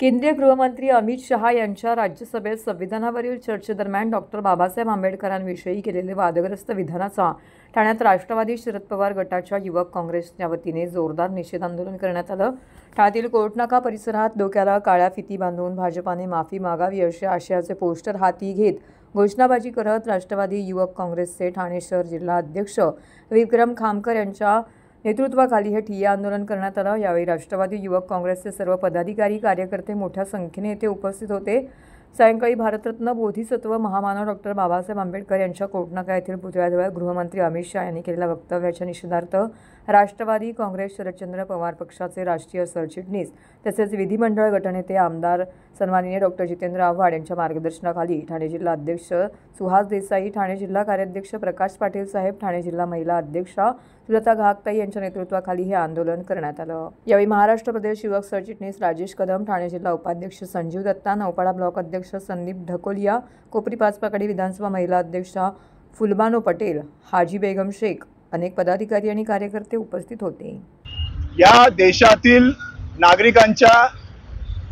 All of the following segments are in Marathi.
केंद्रीय गृहमंत्री अमित शहा यांच्या राज्यसभेत संविधानावरील चर्चेदरम्यान डॉक्टर बाबासाहेब आंबेडकरांविषयी केलेले वादग्रस्त विधानाचा ठाण्यात राष्ट्रवादी शरद पवार गटाच्या युवक काँग्रेसच्या वतीने जोरदार निषेध आंदोलन करण्यात आलं। ठाण्यातील कोर्टनाका परिसरात डोक्याला काळ्या फिती बांधून भाजपाने माफी मागावी अशा आशयाचे पोस्टर हाती घेत घोषणाबाजी करत राष्ट्रवादी युवक काँग्रेसचे ठाणे शहर जिल्हा अध्यक्ष विक्रम खामकर यांच्या नेतृत्वाखाली हे ठिय्या आंदोलन करण्यात आलं। यावेळी राष्ट्रवादी युवक काँग्रेसचे सर्व पदाधिकारी कार्यकर्ते मोठ्या संख्येने येथे उपस्थित होते। सायंकाळी भारतरत्न बोधिसत्व महामानव डॉक्टर बाबासाहेब आंबेडकर यांच्या कोर्टनाका येथील पुतळ्याजवळ गृहमंत्री अमित शहा यांनी केलेल्या वक्तव्याच्या निषेधार्थ राष्ट्रवादी काँग्रेस शरदचंद्र पवार पक्षाचे राष्ट्रीय सरचिटणीस तसेच विधिमंडळ गटनेते आमदार सन्माननीय डॉक्टर जितेंद्र आव्हाड यांच्या मार्गदर्शनाखाली ठाणे जिल्हा अध्यक्ष सुहास देसाई, ठाणे जिल्हा कार्याध्यक्ष प्रकाश पाटील साहेब, ठाणे जिल्हा महिला अध्यक्षा सुलता घागताई यांच्या नेतृत्वाखाली हे आंदोलन करण्यात आलं। यावेळी महाराष्ट्र प्रदेश युवक सरचिटणीस राजेश कदम, ठाणे जिल्हा उपाध्यक्ष संजीव दत्ता, नौपाडा ब्लॉक अध्यक्ष संदीप ढकोलिया, कोपरी पाचपाकडी विधानसभा महिला अध्यक्षा फुलबानो पटेल, हाजी बेगम शेख अनेक पदाधिकारी आणि कार्यकर्ते उपस्थित होते। या देशातील नागरिकांच्या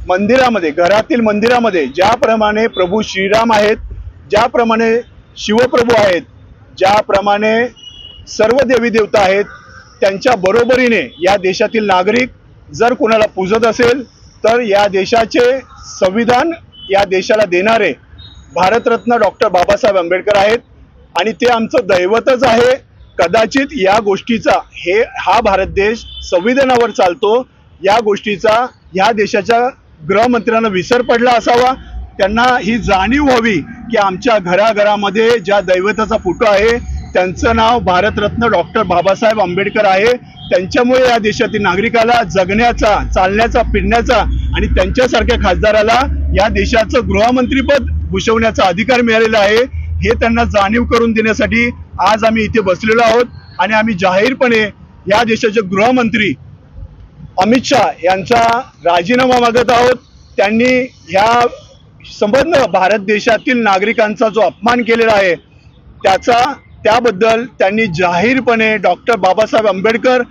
मंदिरामध्ये, घरातील मंदिरामध्ये ज्याप्रमाणे प्रभू श्रीराम आहेत, ज्याप्रमाणे शिवप्रभू आहेत, ज्याप्रमाणे सर्व देवी देवता आहेत, त्यांच्या बरोबरीने या देशातील नागरिक जर कोणाला पूजत असेल तर या देशाचे संविधान या देशाला देणारे भारतरत्न डॉक्टर बाबासाहेब आंबेडकर आहेत आणि ते आमचं दैवतच आहे। कदाचित या गोष्टीचा हा भारत देश संविधानावर चालतो, या गोष्टीचा या देशाच्या गृहमंत्र्यांना विसर पडला असावा। त्यांना ही जाणीव व्हावी की आमच्या घराघरामध्ये ज्या दैवताचा फोटो आहे त्यांचं नाव भारतरत्न डॉक्टर बाबासाहेब आंबेडकर आहे। त्यांच्यामुळे या देशातील नागरिकाला जगण्याचा, चालण्याचा, फिरण्याचा आणि त्यांच्यासारख्या खासदाराला या देशाचं गृहमंत्रीपद भूषवण्याचा अधिकार मिळालेला आहे। हे त्यांना जाणीव करून देण्यासाठी आज आम्ही इथे बसलेलो आहोत आणि आम्ही जाहीरपणे या देशाचे गृहमंत्री अमित शहा यांचा राजीनामा मागत आहोत। त्यांनी ह्या संपूर्ण भारत देशातील नागरिकांचा जो अपमान केलेला आहे त्याबद्दल त्यांनी जाहीरपणे डॉक्टर बाबासाहेब आंबेडकर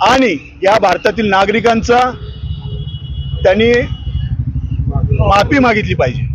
आणि या भारतातील नागरिकांचा त्यांनी माफी मागितली पाहिजे।